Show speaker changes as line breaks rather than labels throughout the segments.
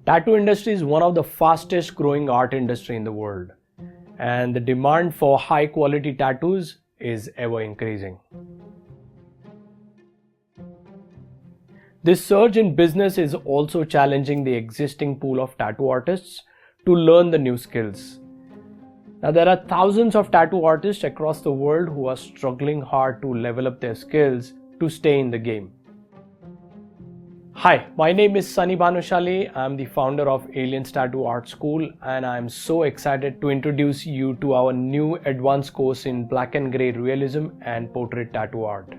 Tattoo industry is one of the fastest growing art industry in the world, and the demand for high quality tattoos is ever increasing. This surge in business is also challenging the existing pool of tattoo artists to learn the new skills. Now, there are thousands of tattoo artists across the world who are struggling hard to level up their skills to stay in the game. Hi, my name is Sunny Bhanushali. I'm the founder of Aliens Tattoo Art School, and I'm so excited to introduce you to our new advanced course in black and grey realism and portrait tattoo art.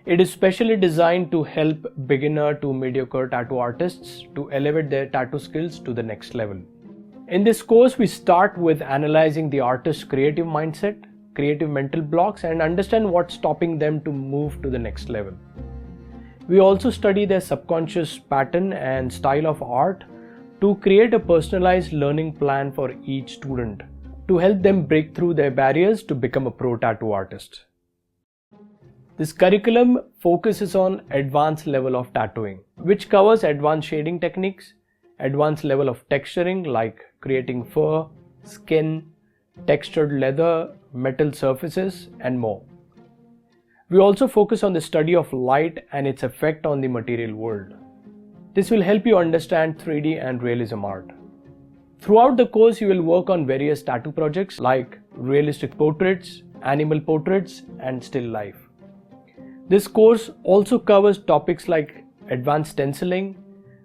It is specially designed to help beginner to mediocre tattoo artists to elevate their tattoo skills to the next level. In this course, we start with analyzing the artist's creative mindset, creative mental blocks, and understand what's stopping them to move to the next level. We also study their subconscious pattern and style of art to create a personalized learning plan for each student to help them break through their barriers to become a pro tattoo artist. This curriculum focuses on advanced level of tattooing, which covers advanced shading techniques, advanced level of texturing like creating fur, skin, textured leather, metal surfaces, and more. We also focus on the study of light and its effect on the material world. This will help you understand 3D and realism art. Throughout the course, you will work on various tattoo projects like realistic portraits, animal portraits, and still life. This course also covers topics like advanced stenciling,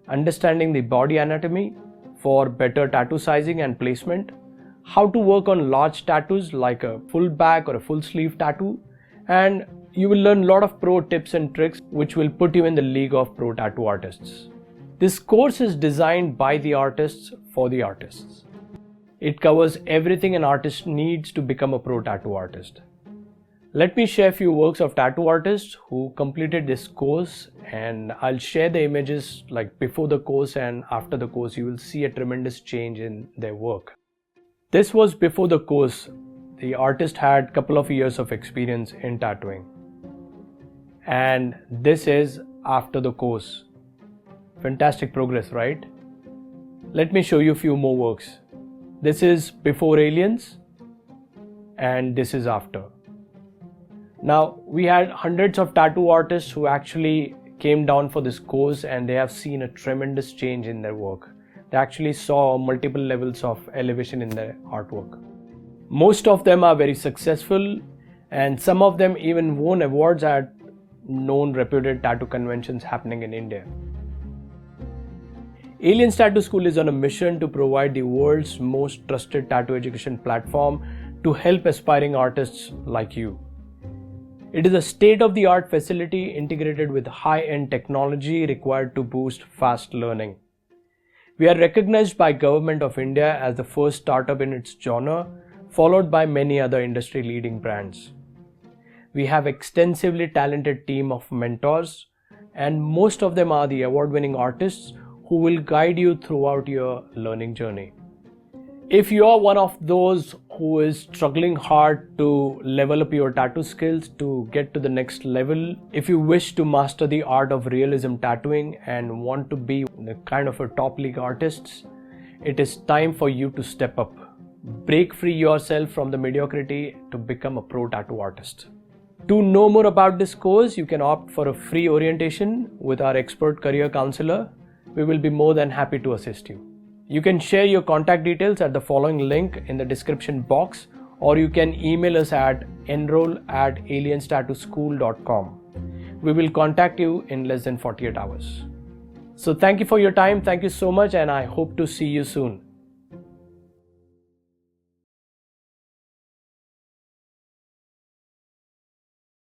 understanding the body anatomy for better tattoo sizing and placement, how to work on large tattoos like a full back or a full sleeve tattoo, and you will learn a lot of pro tips and tricks which will put you in the league of pro tattoo artists. This course is designed by the artists for the artists. It covers everything an artist needs to become a pro tattoo artist. Let me share a few works of tattoo artists who completed this course, and I'll share the images like before the course and after the course. You will see a tremendous change in their work. This was before the course. The artist had a couple of years of experience in tattooing. And this is after the course. Fantastic progress, right? Let me show you a few more works. This is before Aliens and this is after. Now, we had hundreds of tattoo artists who actually came down for this course, and they have seen a tremendous change in their work. They actually saw multiple levels of elevation in their artwork. Most of them are very successful, and some of them even won awards at known reputed tattoo conventions happening in India. Aliens Tattoo School is on a mission to provide the world's most trusted tattoo education platform to help aspiring artists like you. It is a state-of-the-art facility integrated with high-end technology required to boost fast learning. We are recognized by Government of India as the first startup in its genre, followed by many other industry-leading brands. We have extensively talented team of mentors, and most of them are the award-winning artists who will guide you throughout your learning journey. If you are one of those who is struggling hard to level up your tattoo skills to get to the next level, if you wish to master the art of realism tattooing and want to be the kind of a top league artist, it is time for you to step up. Break free yourself from the mediocrity to become a pro tattoo artist. To know more about this course, you can opt for a free orientation with our expert career counselor. We will be more than happy to assist you. You can share your contact details at the following link in the description box, or you can email us at enroll@alienstattooschool.com. We will contact you in less than 48 hours. So thank you for your time. Thank you so much, and I hope to see you soon.